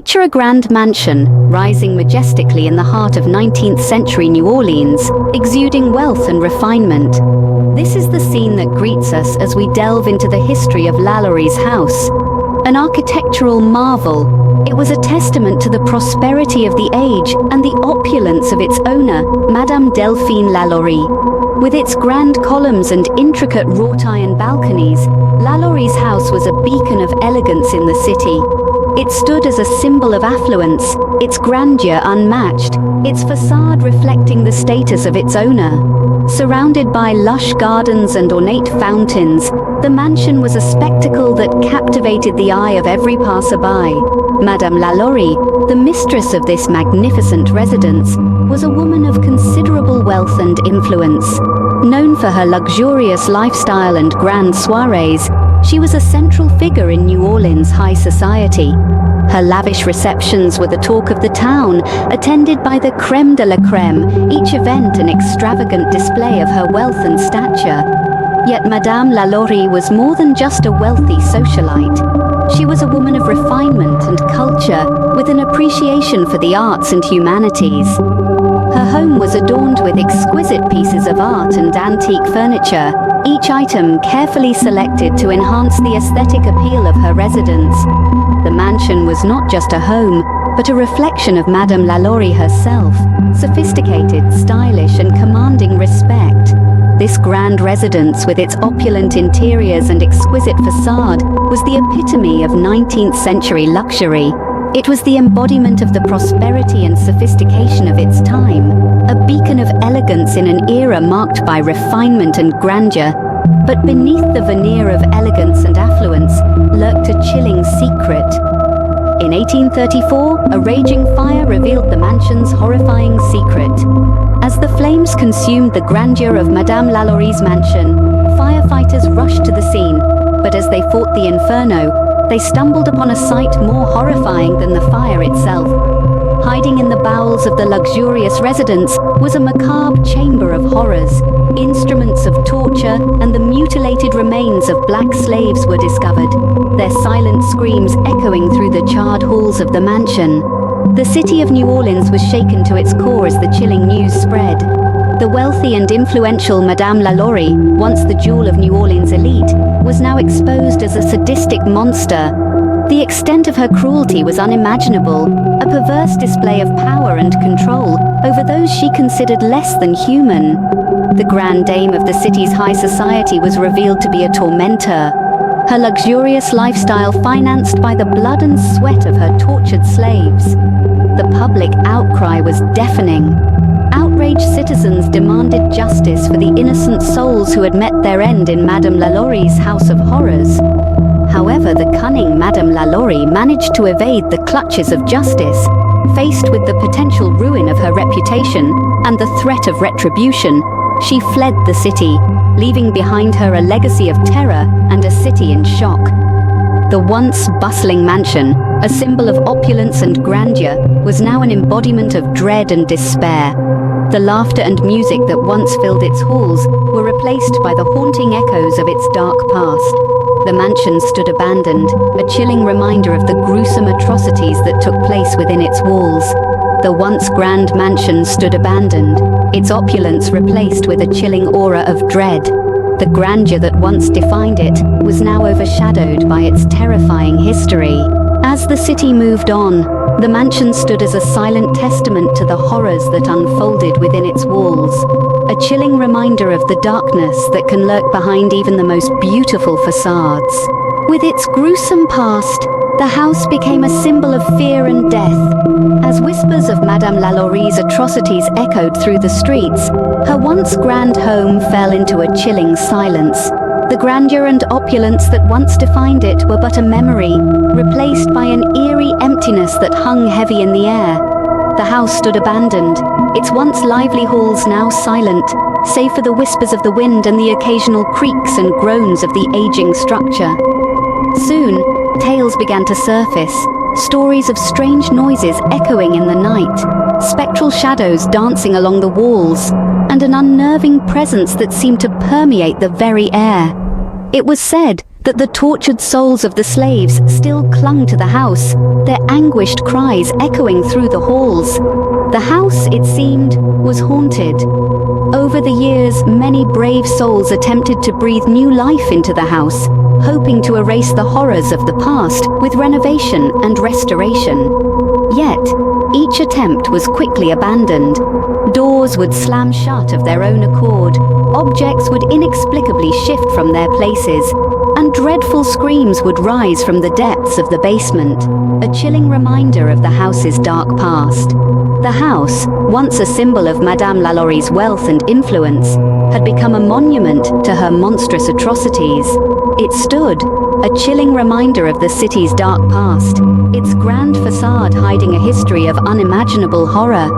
Picture a grand mansion, rising majestically in the heart of 19th century New Orleans, exuding wealth and refinement. This is the scene that greets us as we delve into the history of Lalaurie's house. An architectural marvel, it was a testament to the prosperity of the age and the opulence of its owner, Madame Delphine Lalaurie. With its grand columns and intricate wrought iron balconies, Lalaurie's house was a beacon of elegance in the city. It stood as a symbol of affluence, its grandeur unmatched, its facade reflecting the status of its owner. Surrounded by lush gardens and ornate fountains, the mansion was a spectacle that captivated the eye of every passerby. Madame Lalaurie, the mistress of this magnificent residence, was a woman of considerable wealth and influence. Known for her luxurious lifestyle and grand soirees, she was a central figure in New Orleans high society. Her lavish receptions were the talk of the town, attended by the crème de la crème, each event an extravagant display of her wealth and stature. Yet Madame Lalaurie was more than just a wealthy socialite. She was a woman of refinement and culture, with an appreciation for the arts and humanities. Her home was adorned with exquisite pieces of art and antique furniture, each item carefully selected to enhance the aesthetic appeal of her residence. The mansion was not just a home, but a reflection of Madame Lalaurie herself, sophisticated, stylish, and commanding respect. This grand residence, with its opulent interiors and exquisite facade, was the epitome of 19th century luxury. It was the embodiment of the prosperity and sophistication of its time, a beacon of elegance in an era marked by refinement and grandeur. But beneath the veneer of elegance and affluence lurked a chilling secret. In 1834, a raging fire revealed the mansion's horrifying secret. As the flames consumed the grandeur of Madame Lalaurie's mansion, firefighters rushed to the scene, but as they fought the inferno, they stumbled upon a sight more horrifying than the fire itself. Hiding in the bowels of the luxurious residence was a macabre chamber of horrors. Instruments of torture and the mutilated remains of black slaves were discovered, their silent screams echoing through the charred halls of the mansion. The city of New Orleans was shaken to its core as the chilling news spread. The wealthy and influential Madame Lalaurie, once the jewel of New Orleans elite, was now exposed as a sadistic monster. The extent of her cruelty was unimaginable, a perverse display of power and control over those she considered less than human. The grand dame of the city's high society was revealed to be a tormentor, her luxurious lifestyle financed by the blood and sweat of her tortured slaves. The public outcry was deafening. Outraged citizens demanded justice for the innocent souls who had met their end in Madame Lalaurie's house of horrors. However, the cunning Madame Lalaurie managed to evade the clutches of justice. Faced with the potential ruin of her reputation and the threat of retribution, she fled the city, leaving behind her a legacy of terror and a city in shock. The once bustling mansion, a symbol of opulence and grandeur, was now an embodiment of dread and despair. The laughter and music that once filled its halls were replaced by the haunting echoes of its dark past. The mansion stood abandoned, a chilling reminder of the gruesome atrocities that took place within its walls. The once grand mansion stood abandoned, its opulence replaced with a chilling aura of dread. The grandeur that once defined it was now overshadowed by its terrifying history. As the city moved on, the mansion stood as a silent testament to the horrors that unfolded within its walls, a chilling reminder of the darkness that can lurk behind even the most beautiful facades. With its gruesome past, the house became a symbol of fear and death. As whispers of Madame Lalaurie's atrocities echoed through the streets, her once grand home fell into a chilling silence. The grandeur and opulence that once defined it were but a memory, replaced by an eerie emptiness that hung heavy in the air. The house stood abandoned, its once lively halls now silent, save for the whispers of the wind and the occasional creaks and groans of the aging structure. Soon, tales began to surface, stories of strange noises echoing in the night, spectral shadows dancing along the walls, and an unnerving presence that seemed to permeate the very air. It was said that the tortured souls of the slaves still clung to the house, their anguished cries echoing through the halls. The house, it seemed, was haunted. Over the years, many brave souls attempted to breathe new life into the house, hoping to erase the horrors of the past with renovation and restoration. Yet, each attempt was quickly abandoned. Doors would slam shut of their own accord, objects would inexplicably shift from their places, and dreadful screams would rise from the depths of the basement, a chilling reminder of the house's dark past. The house, once a symbol of Madame Lalaurie's wealth and influence, had become a monument to her monstrous atrocities. It stood, a chilling reminder of the city's dark past, its grand facade hiding a history of unimaginable horror.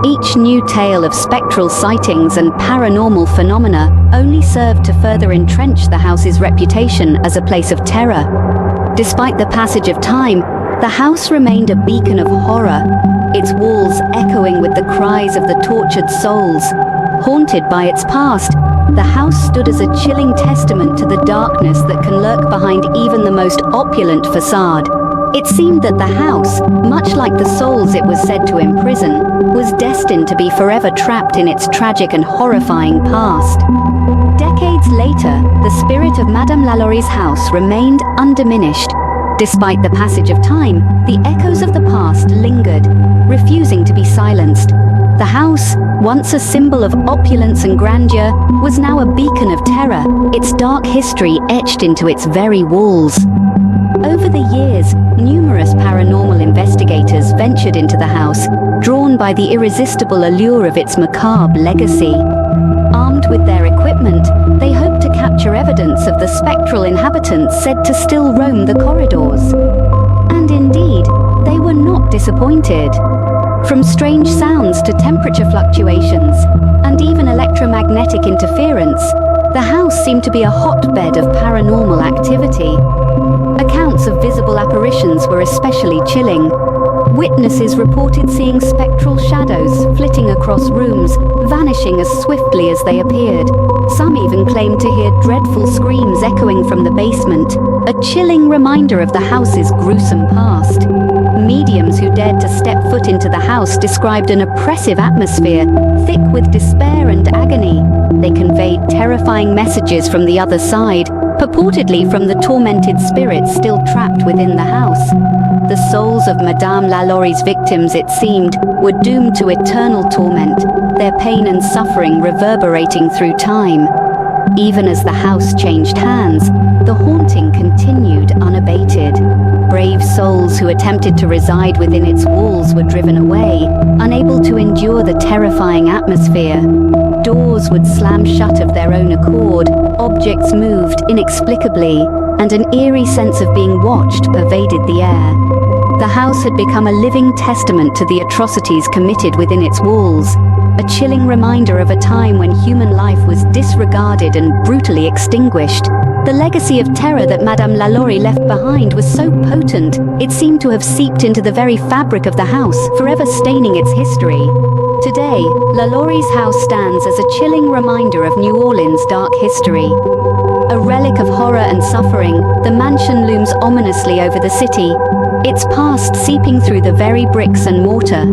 Each new tale of spectral sightings and paranormal phenomena only served to further entrench the house's reputation as a place of terror. Despite the passage of time, the house remained a beacon of horror, its walls echoing with the cries of the tortured souls. Haunted by its past, the house stood as a chilling testament to the darkness that can lurk behind even the most opulent facade. It seemed that the house, much like the souls it was said to imprison, was destined to be forever trapped in its tragic and horrifying past. Decades later, the spirit of Madame Lalaurie's house remained undiminished. Despite the passage of time, the echoes of the past lingered, refusing to be silenced. The house, once a symbol of opulence and grandeur, was now a beacon of terror, its dark history etched into its very walls. Over the years, numerous paranormal investigators ventured into the house, drawn by the irresistible allure of its macabre legacy. Armed with their equipment, they hoped to capture evidence of the spectral inhabitants said to still roam the corridors. And indeed, they were not disappointed. From strange sounds to temperature fluctuations, and even electromagnetic interference, the house seemed to be a hotbed of paranormal activity. Accounts of visible apparitions were especially chilling. Witnesses reported seeing spectral shadows flitting across rooms, vanishing as swiftly as they appeared. Some even claimed to hear dreadful screams echoing from the basement, a chilling reminder of the house's gruesome past. Mediums who dared to step foot into the house described an oppressive atmosphere, thick with despair and agony. They conveyed terrifying messages from the other side, purportedly from the tormented spirits still trapped within the house. The souls of Madame Lalaurie's victims, it seemed, were doomed to eternal torment, their pain and suffering reverberating through time. Even as the house changed hands, the haunting continued unabated. Brave souls who attempted to reside within its walls were driven away, unable to endure the terrifying atmosphere. Doors would slam shut of their own accord, objects moved inexplicably, and an eerie sense of being watched pervaded the air. The house had become a living testament to the atrocities committed within its walls, a chilling reminder of a time when human life was disregarded and brutally extinguished. The legacy of terror that Madame Lalaurie left behind was so potent, it seemed to have seeped into the very fabric of the house, forever staining its history. Today, Lalaurie's house stands as a chilling reminder of New Orleans' dark history. A relic of horror and suffering, the mansion looms ominously over the city, its past seeping through the very bricks and mortar.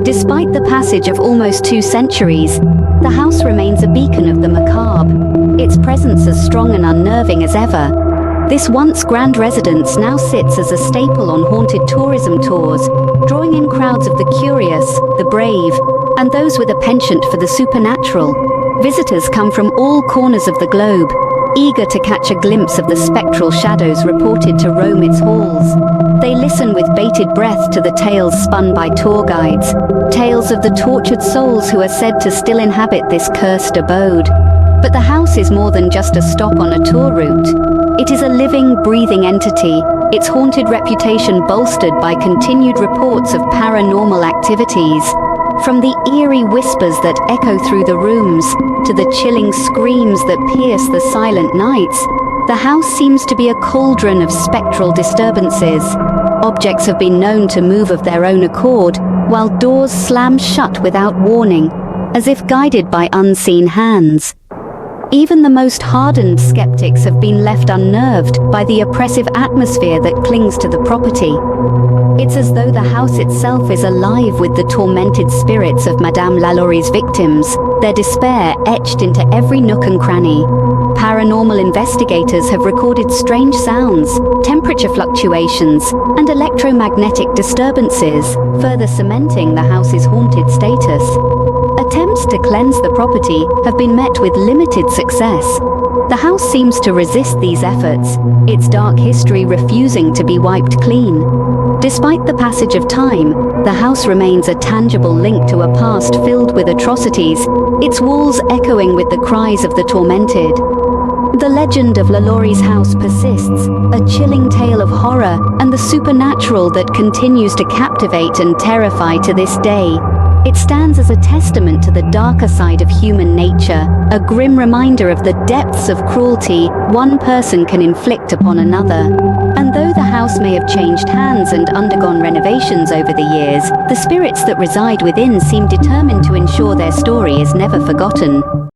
Despite the passage of almost 2 centuries, the house remains a beacon of the macabre, its presence as strong and unnerving as ever. This once grand residence now sits as a staple on haunted tourism tours, drawing in crowds of the curious, the brave, and those with a penchant for the supernatural. Visitors come from all corners of the globe, eager to catch a glimpse of the spectral shadows reported to roam its halls. They listen with bated breath to the tales spun by tour guides, tales of the tortured souls who are said to still inhabit this cursed abode. But the house is more than just a stop on a tour route. It is a living, breathing entity, its haunted reputation bolstered by continued reports of paranormal activities. From the eerie whispers that echo through the rooms, to the chilling screams that pierce the silent nights, the house seems to be a cauldron of spectral disturbances. Objects have been known to move of their own accord, while doors slam shut without warning, as if guided by unseen hands. Even the most hardened skeptics have been left unnerved by the oppressive atmosphere that clings to the property. It's as though the house itself is alive with the tormented spirits of Madame Lalaurie's victims, their despair etched into every nook and cranny. Paranormal investigators have recorded strange sounds, temperature fluctuations, and electromagnetic disturbances, further cementing the house's haunted status. Attempts to cleanse the property have been met with limited success. The house seems to resist these efforts, its dark history refusing to be wiped clean. Despite the passage of time, the house remains a tangible link to a past filled with atrocities, its walls echoing with the cries of the tormented. The legend of Lalaurie's house persists, a chilling tale of horror and the supernatural that continues to captivate and terrify to this day. It stands as a testament to the darker side of human nature, a grim reminder of the depths of cruelty one person can inflict upon another. And though the house may have changed hands and undergone renovations over the years, the spirits that reside within seem determined to ensure their story is never forgotten.